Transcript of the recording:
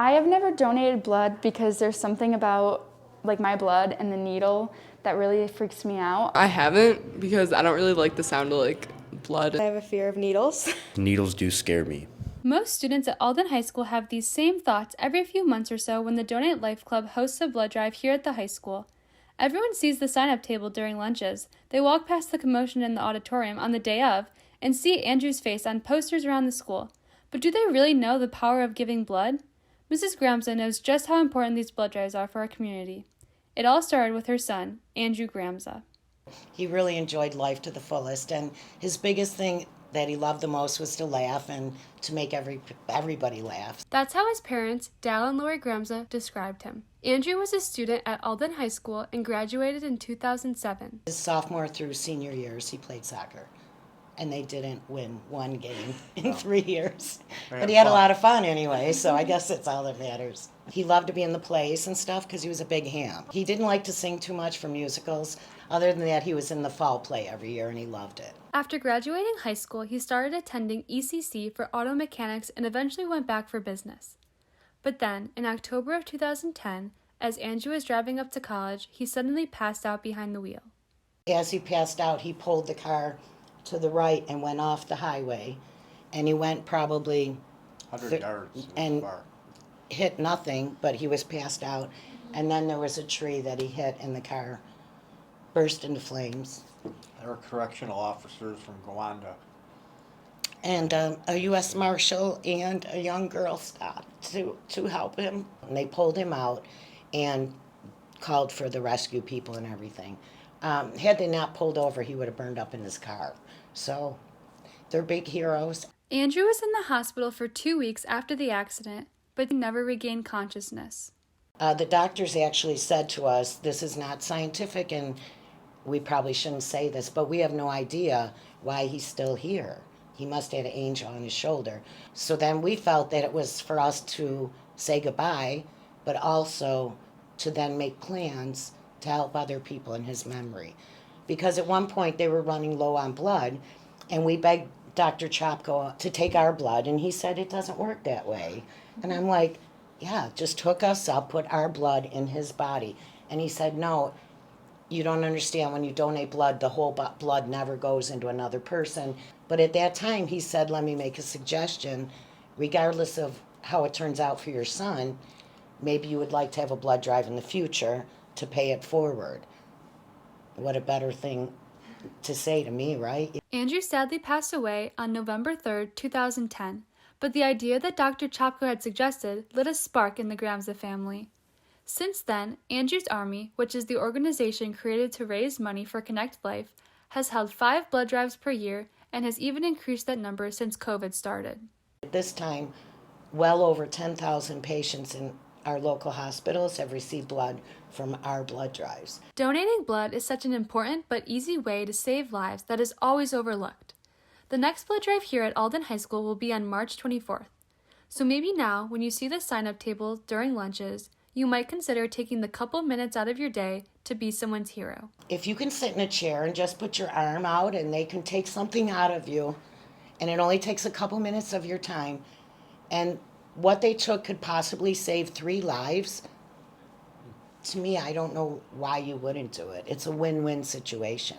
I have never donated blood because there's something about my blood and the needle that really freaks me out. I haven't because I don't really like the sound of blood. I have a fear of needles. Needles do scare me. Most students at Alden High School have these same thoughts every few months or so when the Donate Life Club hosts a blood drive here at the high school. Everyone sees the sign-up table during lunches. They walk past the commotion in the auditorium on the day of and see Andrew's face on posters around the school. But do they really know the power of giving blood? Mrs. Gramza knows just how important these blood drives are for our community. It all started with her son, Andrew Gramza. He really enjoyed life to the fullest, and his biggest thing that he loved the most was to laugh and to make everybody laugh. That's how his parents, Dal and Lori Gramza, described him. Andrew was a student at Alden High School and graduated in 2007. His sophomore through senior years, he played soccer, and they didn't win one game in 3 years. But he had a lot of fun anyway, so I guess that's all that matters. He loved to be in the plays and stuff because he was a big ham. He didn't like to sing too much for musicals. Other than that, he was in the fall play every year, and he loved it. After graduating high school, he started attending ECC for auto mechanics and eventually went back for business. But then, in October of 2010, as Andrew was driving up to college, he suddenly passed out behind the wheel. As he passed out, he pulled the car to the right and went off the highway, and he went probably 100 yards and far. hit nothing, but he was passed out. And then there was a tree that he hit, and the car burst into flames. There were correctional officers from Gowanda. And a U.S. Marshal and a young girl stopped to help him. And they pulled him out and called for the rescue people and everything. Had they not pulled over, he would have burned up in his car. So they're big heroes. Andrew was in the hospital for 2 weeks after the accident, but he never regained consciousness. The doctors actually said to us, this is not scientific and we probably shouldn't say this, but we have no idea why he's still here. He must have had an angel on his shoulder. So then we felt that it was for us to say goodbye, but also to then make plans to help other people in his memory. Because at one point they were running low on blood, and we begged Dr. Chopko to take our blood, and he said it doesn't work that way. And I'm like, yeah, just hook us up, put our blood in his body. And he said, no, you don't understand. When you donate blood, the whole blood never goes into another person. But at that time, he said, let me make a suggestion. Regardless of how it turns out for your son, maybe you would like to have a blood drive in the future to pay it forward. What a better thing to say to me, right? Andrew sadly passed away on November 3rd, 2010, but the idea that Dr. Chopko had suggested lit a spark in the Gramza family. Since then, Andrew's Army, which is the organization created to raise money for Connect Life, has held 5 blood drives per year and has even increased that number since COVID started. At this time, well over 10,000 patients in our local hospitals have received blood from our blood drives. Donating blood is such an important but easy way to save lives that is always overlooked. The next blood drive here at Alden High School will be on March 24th. So maybe now, when you see the sign-up table during lunches, you might consider taking the couple minutes out of your day to be someone's hero. If you can sit in a chair and just put your arm out and they can take something out of you, and it only takes a couple minutes of your time, and what they took could possibly save 3 lives, to me, I don't know why you wouldn't do it. It's a win-win situation.